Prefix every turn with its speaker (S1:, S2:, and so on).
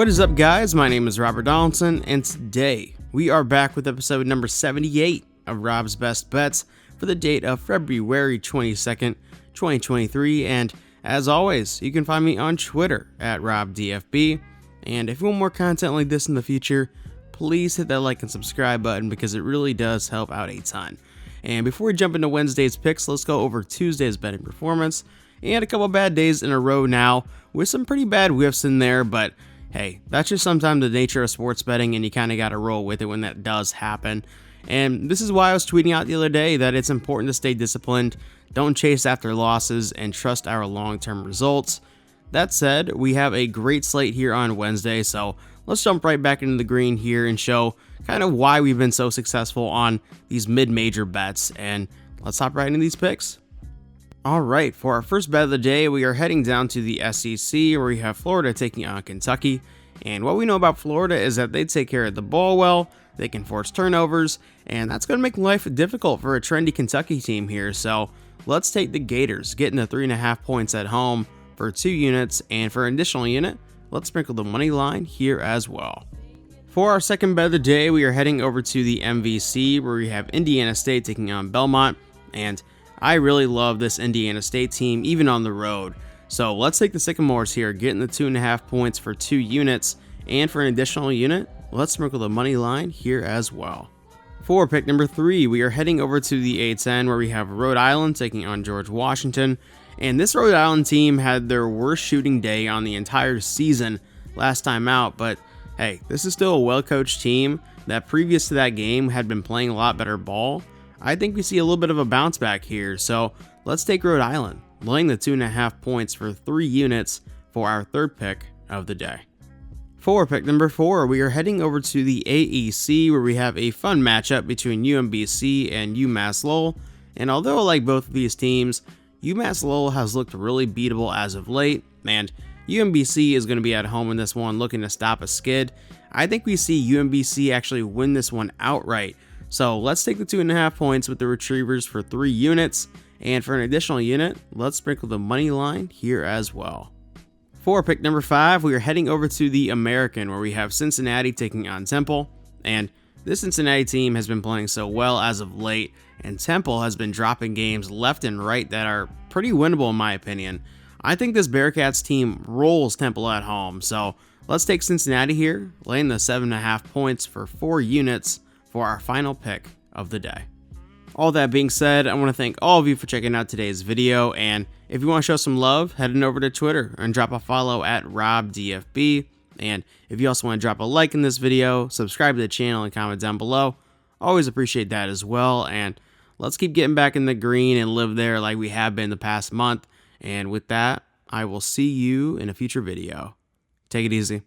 S1: What is up, guys? My name is Robert Donaldson, and today we are back with episode number 78 of Rob's Best Bets for the date of February 22nd, 2023. And as always, you can find me on Twitter at RobDFB. And if you want more content like this in the future, please hit that like and subscribe button because it really does help out a ton. And before we jump into Wednesday's picks, let's go over Tuesday's betting performance and a couple bad days in a row now with some pretty bad whiffs in there, but hey, that's just sometimes the nature of sports betting, and you kind of got to roll with it when that does happen. And this is why I was tweeting out the other day that it's important to stay disciplined, don't chase after losses, and trust our long-term results. That said, we have a great slate here on Wednesday, so let's jump right back into the green here and show kind of why we've been so successful on these mid-major bets, and let's hop right into these picks. Alright, for our first bet of the day, we are heading down to the SEC where we have Florida taking on Kentucky. And what we know about Florida is that they take care of the ball well, they can force turnovers, and that's going to make life difficult for a trendy Kentucky team here. So let's take the Gators, getting the 3.5 points at home for 2 units, and for an additional unit, let's sprinkle the money line here as well. For our second bet of the day, we are heading over to the MVC where we have Indiana State taking on Belmont, and I really love this Indiana State team, even on the road. So let's take the Sycamores here, getting the 2.5 points for 2 units. And for an additional unit, let's sprinkle the money line here as well. For pick number 3, we are heading over to the A10 where we have Rhode Island taking on George Washington. And this Rhode Island team had their worst shooting day on the entire season last time out. But hey, this is still a well-coached team that previous to that game had been playing a lot better ball. I think we see a little bit of a bounce back here, so let's take Rhode Island, laying the 2.5 points for 3 units for our third pick of the day. For pick number 4, we are heading over to the AEC where we have a fun matchup between UMBC and UMass Lowell, and although I like both of these teams, UMass Lowell has looked really beatable as of late, and UMBC is going to be at home in this one looking to stop a skid. I think we see UMBC actually win this one outright. So let's take the 2.5 points with the Retrievers for 3 units, and for an additional unit, let's sprinkle the money line here as well. For pick number 5, we are heading over to the American where we have Cincinnati taking on Temple, and this Cincinnati team has been playing so well as of late, and Temple has been dropping games left and right that are pretty winnable in my opinion. I think this Bearcats team rolls Temple at home, so let's take Cincinnati here, laying the 7.5 points for 4 units for our final pick of the day. All that being said, I want to thank all of you for checking out today's video, and if you want to show some love, head on over to Twitter and drop a follow at RobDFB, and if you also want to drop a like in this video, subscribe to the channel and comment down below, always appreciate that as well, and let's keep getting back in the green and live there like we have been the past month, and with that, I will see you in a future video. Take it easy.